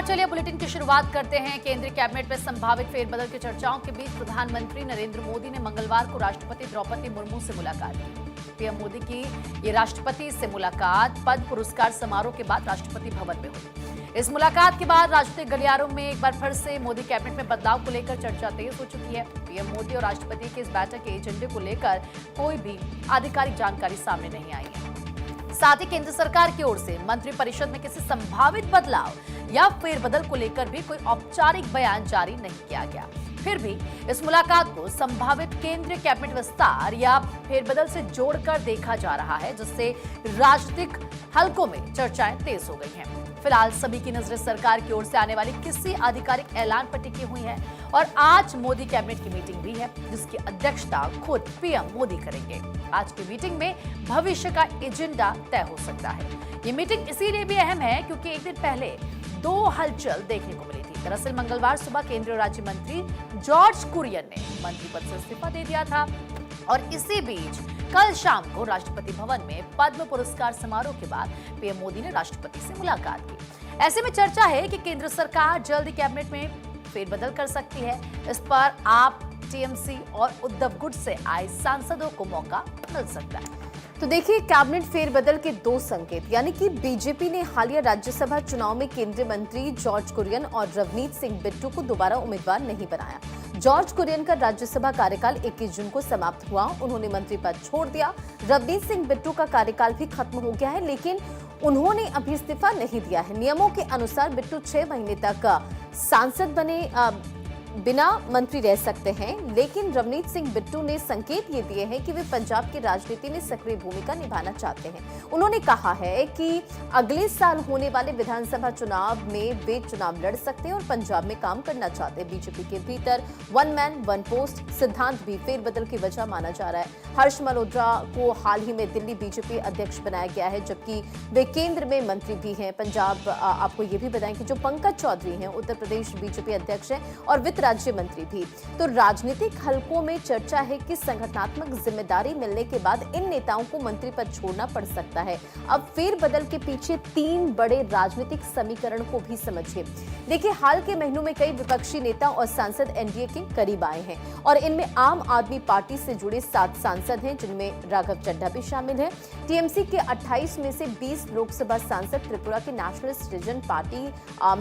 चलिए बुलेटिन की शुरुआत करते हैं। केंद्रीय कैबिनेट में संभावित फेरबदल की चर्चाओं के बीच प्रधानमंत्री नरेंद्र मोदी ने मंगलवार को राष्ट्रपति द्रौपदी मुर्मू से मुलाकात की। पीएम मोदी की ये राष्ट्रपति से मुलाकात पद्म पुरस्कार समारोह के बाद राष्ट्रपति भवन में हुई। इस मुलाकात के बाद राजनीतिक गलियारों में एक बार फिर से मोदी कैबिनेट में बदलाव को लेकर चर्चा तेज हो चुकी है। पीएम मोदी और राष्ट्रपति की इस बैठक के एजेंडे को लेकर कोई भी आधिकारिक जानकारी सामने नहीं आई है। साथ ही केंद्र सरकार की ओर से मंत्रिपरिषद में किसी संभावित बदलाव या फेरबदल को लेकर भी कोई औपचारिक बयान जारी नहीं किया गया। फिर भी इस मुलाकात को संभावित केंद्रीय कैबिनेट विस्तार या फेरबदल से जोड़कर देखा जा रहा है, जिससे राजनीतिक हलकों में चर्चाएं तेज हो गई हैं। फिलहाल सभी की नजरें सरकार की ओर से आने वाली किसी आधिकारिक ऐलान पर टिकी हुई है और आज मोदी कैबिनेट की मीटिंग भी है, जिसकी अध्यक्षता खुद पीएम मोदी करेंगे। आज की मीटिंग में भविष्य का एजेंडा तय हो सकता है। ये मीटिंग इसीलिए भी अहम है क्योंकि एक दिन पहले दो हलचल देखने को मिली थी। दरअसल मंगलवार सुबह केंद्रीय राज्य मंत्री जॉर्ज कुरियन ने मंत्री पद से इस्तीफा दे दिया था और इसी बीच कल शाम को राष्ट्रपति भवन में पद्म पुरस्कार समारोह के बाद पीएम मोदी ने राष्ट्रपति से मुलाकात की। ऐसे में चर्चा है कि केंद्र सरकार जल्द ही कैबिनेट में फेरबदल कर सकती है। इस पर आप टीएमसी और उद्धव गुट से आए सांसदों को मौका मिल सकता है। तो देखिए, कैबिनेट फेरबदल के दो संकेत, यानी कि बीजेपी ने हालिया राज्यसभा चुनाव में केंद्रीय मंत्री जॉर्ज कुरियन और रवनीत सिंह बिट्टू को दोबारा उम्मीदवार नहीं बनाया। जॉर्ज कुरियन का राज्यसभा कार्यकाल 21 जून को समाप्त हुआ, उन्होंने मंत्री पद छोड़ दिया। रवनीत सिंह बिट्टू का कार्यकाल भी खत्म हो गया है, लेकिन उन्होंने अभी इस्तीफा नहीं दिया है। नियमों के अनुसार बिट्टू 6 महीने तक सांसद बने बिना मंत्री रह सकते हैं, लेकिन रवनीत सिंह बिट्टू ने संकेत ये दिए हैं कि वे पंजाब की राजनीति में सक्रिय भूमिका निभाना चाहते हैं। उन्होंने कहा है कि अगले साल होने वाले विधानसभा चुनाव में वे चुनाव लड़ सकते हैं और पंजाब में काम करना चाहते हैं। बीजेपी के भीतर वन मैन वन पोस्ट सिद्धांत भी फेरबदल की वजह माना जा रहा है। हर्ष मल्होत्रा को हाल ही में दिल्ली बीजेपी अध्यक्ष बनाया गया है, जबकि वे केंद्र में मंत्री भी हैं। पंजाब आपको ये भी बताएं कि जो पंकज चौधरी हैं उत्तर प्रदेश बीजेपी अध्यक्ष हैं और वित्त राज्य मंत्री भी। तो राजनीतिक हलकों में चर्चा है कि संगठनात्मक जिम्मेदारी मिलने के बाद इन नेताओं को मंत्री पद छोड़ना पड़ सकता है। अब फेरबदल के पीछे 3 बड़े राजनीतिक समीकरण को भी समझिए। देखिए, हाल के महीनों में कई विपक्षी नेता और सांसद एनडीए के करीब आए हैं और इनमें आम आदमी पार्टी से जुड़े 7 सांसद हैं, जिनमें राघव चड्ढा भी शामिल है। टीएमसी के 28 में से 20 लोकसभा सांसद त्रिपुरा के नेशनल सिटीजन पार्टी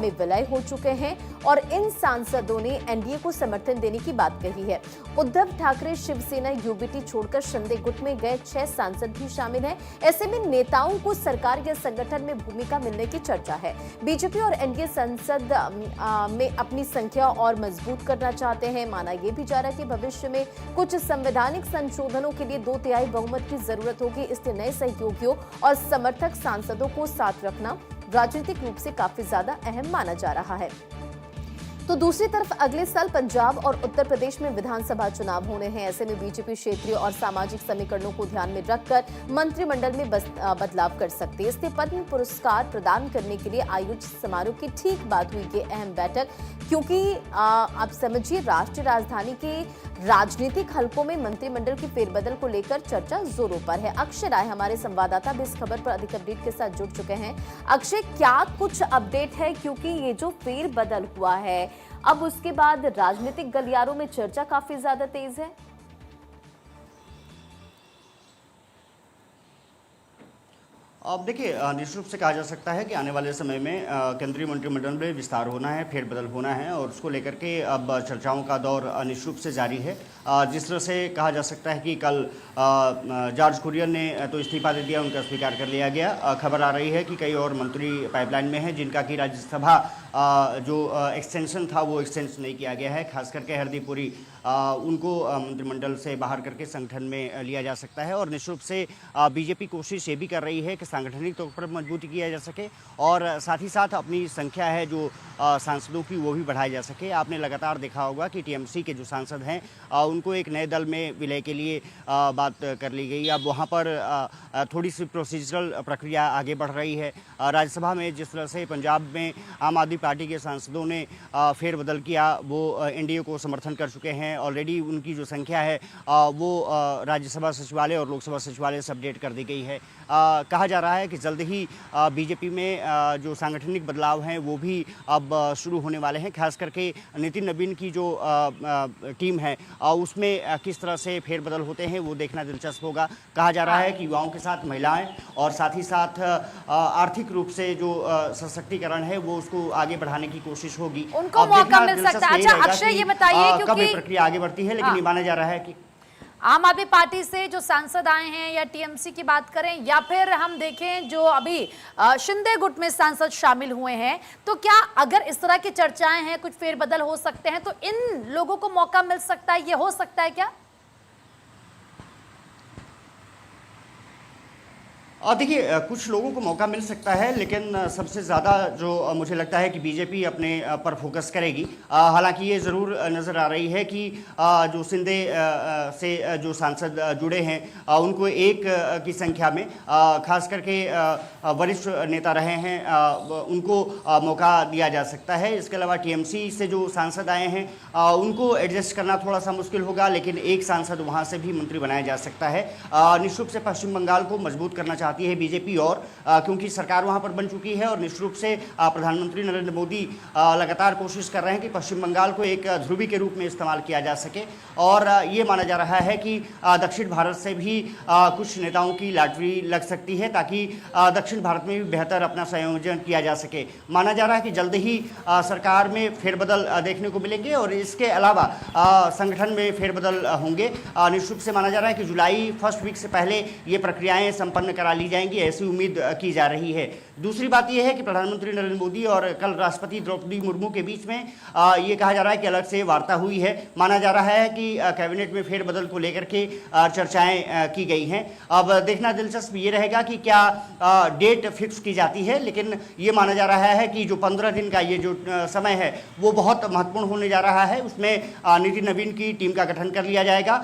में विलय हो चुके हैं और इन सांसदों ने एनडीए को समर्थन देने की बात कही है। उद्धव ठाकरे शिवसेना यूबीटी छोड़कर शिंदे गुट में गए 6 सांसद भी शामिल हैं। ऐसे में नेताओं को सरकार या संगठन में भूमिका मिलने की चर्चा है। बीजेपी और एनडीए संसद में अपनी संख्या और मजबूत करना चाहते हैं। माना यह भी जा रहा है कि भविष्य में कुछ संवैधानिक संशोधनों के लिए 2/3 बहुमत की जरूरत होगी। इसलिए नए सहयोगियों और समर्थक सांसदों को साथ रखना राजनीतिक रूप से काफी ज्यादा अहम माना जा रहा है। तो दूसरी तरफ अगले साल पंजाब और उत्तर प्रदेश में विधानसभा चुनाव होने हैं। ऐसे में बीजेपी क्षेत्रीय और सामाजिक समीकरणों को ध्यान में रखकर मंत्रिमंडल में बदलाव कर सकती है। इसलिए पद्म पुरस्कार प्रदान करने के लिए आयोजित समारोह की ठीक बाद हुई ये अहम बैठक, क्योंकि आप समझिए राष्ट्रीय राजधानी के राजनीतिक हलकों में मंत्रिमंडल की फेरबदल को लेकर चर्चा जोरों पर है। अक्षय राय हमारे संवाददाता भी इस खबर पर अधिक अपडेट के साथ जुड़ चुके हैं। अक्षय, क्या कुछ अपडेट है, क्योंकि ये जो फेरबदल हुआ है अब उसके बाद राजनीतिक गलियारों में चर्चा काफी ज्यादा तेज है। अब देखिए, निश्चित रूप से कहा जा सकता है कि आने वाले समय में केंद्रीय मंत्रिमंडल में विस्तार होना है, फेरबदल होना है और उसको लेकर के अब चर्चाओं का दौर निश्चित रूप से जारी है। जिस तरह से कहा जा सकता है कि कल जॉर्ज कुरियन ने तो इस्तीफा दे दिया, उनका स्वीकार कर लिया गया। खबर आ रही है कि कई और मंत्री पाइपलाइन में हैं, जिनका कि राज्यसभा जो एक्सटेंशन था वो एक्सटेंशन नहीं किया गया है। खास करके हरदीप पुरी उनको मंत्रिमंडल से बाहर करके संगठन में लिया जा सकता है और निश्चित रूप से बीजेपी कोशिश ये भी कर रही है कि सांगठनिक तौर पर मजबूती किया जा सके और साथ ही साथ अपनी संख्या है जो सांसदों की वो भी बढ़ाई जा सके। आपने लगातार देखा होगा कि टीएमसी के जो सांसद हैं उनको एक नए दल में विलय के लिए बात कर ली गई। अब वहाँ पर थोड़ी सी प्रोसीजरल प्रक्रिया आगे बढ़ रही है। राज्यसभा में जिस तरह से पंजाब में आम आदमी पार्टी के सांसदों ने फेरबदल किया, वो एनडीए को समर्थन कर चुके हैं। ऑलरेडी उनकी जो संख्या है वो राज्यसभा सचिवालय और लोकसभा सचिवालय से अपडेट कर दी गई है। कहा जा रहा है कि जल्द ही बीजेपी में जो सांगठनिक बदलाव हैं वो भी अब शुरू होने वाले हैं। खास करके नितिन नवीन की जो टीम है उसमें किस तरह से फेरबदल होते हैं वो देखना दिलचस्प होगा। कहा जा रहा है कि युवाओं के साथ महिलाएं और साथ ही साथ आर्थिक रूप से जो सशक्तिकरण है वो उसको आगे बढ़ाने की कोशिश होगी, उनको मौका मिल सकता है। अच्छा अक्षय ये बताइए, कब क्योंकि ये प्रक्रिया आगे बढ़ती है, लेकिन ये माना जा रहा है कि आम आदमी पार्टी से जो सांसद आए हैं या टीएमसी की बात करें या फिर हम देखें जो अभी शिंदे गुट में सांसद शामिल हुए हैं, तो क्या अगर इस तरह की चर्चाएं हैं, कुछ फेरबदल हो सकते हैं, तो इन लोगों को मौका मिल सकता है, ये हो सकता है क्या? देखिए कुछ लोगों को मौका मिल सकता है, लेकिन सबसे ज़्यादा जो मुझे लगता है कि बीजेपी अपने पर फोकस करेगी। हालांकि ये ज़रूर नज़र आ रही है कि जो सिंधे से जो सांसद जुड़े हैं उनको एक की संख्या में खास करके वरिष्ठ नेता रहे हैं उनको मौका दिया जा सकता है। इसके अलावा टीएमसी से जो सांसद आए हैं उनको एडजस्ट करना थोड़ा सा मुश्किल होगा, लेकिन एक सांसद वहाँ से भी मंत्री बनाया जा सकता है। निश्चित रूप से पश्चिम बंगाल को मजबूत करना चाहती है बीजेपी, और क्योंकि सरकार वहां पर बन चुकी है और निश्चित रूप से प्रधानमंत्री नरेंद्र मोदी लगातार कोशिश कर रहे हैं कि पश्चिम बंगाल को एक ध्रुवी के रूप में इस्तेमाल किया जा सके। और ये माना जा रहा है कि दक्षिण भारत से भी कुछ नेताओं की लॉटरी लग सकती है ताकि दक्षिण भारत में भी बेहतर अपना संयोजन किया जा सके। माना जा रहा है कि जल्द ही सरकार में फेरबदल देखने को मिलेंगे और इसके अलावा संगठन में फेरबदल होंगे। निश्चित रूप से माना जा रहा है कि जुलाई फर्स्ट वीक से पहले ये प्रक्रियाएं संपन्न करा ली जाएंगी, ऐसी उम्मीद की जा रही है। दूसरी बात यह है कि प्रधानमंत्री नरेंद्र मोदी और कल राष्ट्रपति द्रौपदी मुर्मू के बीच में ये कहा जा रहा है कि अलग से वार्ता हुई है। माना जा रहा है कि कैबिनेट में फेरबदल को लेकर के चर्चाएं की गई हैं। अब देखना दिलचस्प ये रहेगा कि क्या डेट फिक्स की जाती है, लेकिन ये माना जा रहा है कि जो 15 दिन का ये जो समय है वो बहुत महत्वपूर्ण होने जा रहा है। उसमें नितिन नवीन की टीम का गठन कर लिया जाएगा,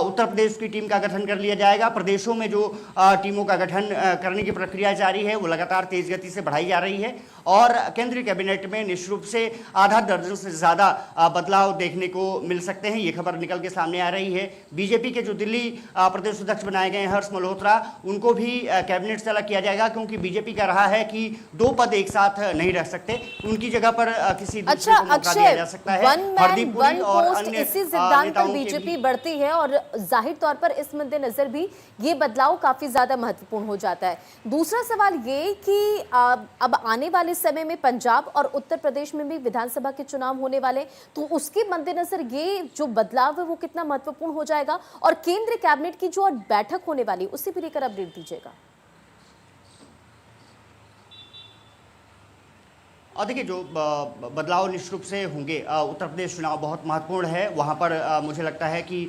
उत्तर प्रदेश की टीम का गठन कर लिया जाएगा। प्रदेशों में जो टीमों का गठन करने की प्रक्रिया जारी है वो लगातार तेज गति से बढ़ाई जा रही है और केंद्रीय कैबिनेट में निश्चित रूप से आधा दर्जन से ज़्यादा बदलाव देखने को मिल सकते हैं। ये खबर निकल के सामने आ रही है। बीजेपी के जो दिल्ली प्रदेश अध्यक्ष बनाए गए हैं हर्ष मल्होत्रा, उनको भी कैबिनेट से अलग किया जाएगा क्योंकि बीजेपी का रहा है कि 2 पद एक साथ नहीं रह सकते, उनकी जगह पर किसी दूसरे को मौका दिया जा सकता है। हरदीप पुरी और अन्य इसी सिद्धांत पर बीजेपी बढ़ती है और जाहिर तौर पर इस मद्देनजर भी ये बदलाव काफी ज्यादा महत्वपूर्ण हो जाता है। दूसरा सवाल ये कि अब आने वाले समय में पंजाब और उत्तर प्रदेश में भी विधानसभा के चुनाव होने वाले, तो उसके मद्देनजर ये जो बदलाव है वो कितना महत्वपूर्ण हो जाएगा और केंद्रीय कैबिनेट की जो बैठक होने वाली उसी भी लेकर अपडेट दीजिएगा। और देखिए जो बदलाव निश्चित रूप से होंगे, उत्तर प्रदेश चुनाव बहुत महत्वपूर्ण है। वहाँ पर मुझे लगता है कि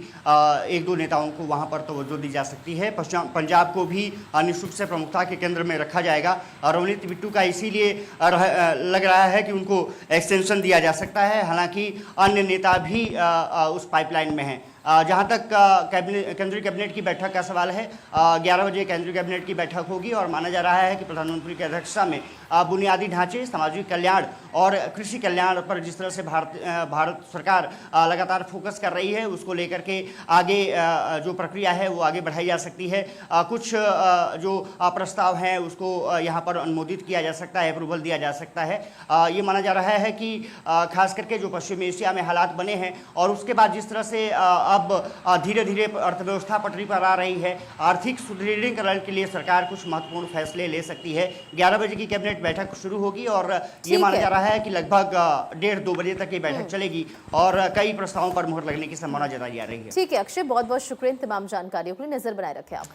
1-2 नेताओं को वहाँ पर तवज्जो दी जा सकती है। पंजाब को भी निश्चित रूप से प्रमुखता के केंद्र में रखा जाएगा। रवनीत बिट्टू का इसीलिए लग रहा है कि उनको एक्सटेंशन दिया जा सकता है, हालांकि अन्य नेता भी उस पाइपलाइन में हैं। जहाँ तक केंद्रीय कैबिनेट की बैठक का सवाल है, 11 बजे केंद्रीय कैबिनेट की बैठक होगी और माना जा रहा है कि प्रधानमंत्री की अध्यक्षता में बुनियादी ढांचे, सामाजिक कल्याण और कृषि कल्याण पर जिस तरह से भारत सरकार लगातार फोकस कर रही है उसको लेकर के आगे जो प्रक्रिया है वो आगे बढ़ाई जा सकती है। कुछ जो प्रस्ताव हैं उसको यहाँ पर अनुमोदित किया जा सकता है, अप्रूवल दिया जा सकता है। ये माना जा रहा है कि खास करके जो पश्चिम एशिया में हालात बने हैं और उसके बाद जिस तरह से अब धीरे धीरे अर्थव्यवस्था पटरी पर आ रही है, आर्थिक सुदृढ़ीकरण के लिए सरकार कुछ महत्वपूर्ण फैसले ले सकती है। 11 बजे की कैबिनेट बैठक शुरू होगी और ये माना जा रहा है कि लगभग 1:30-2 बजे तक ये बैठक चलेगी और कई प्रस्तावों पर मुहर लगने की संभावना जताई जा रही है। ठीक है अक्षय, बहुत बहुत शुक्रिया तमाम जानकारियों के लिए। नजर बनाए रखें आप।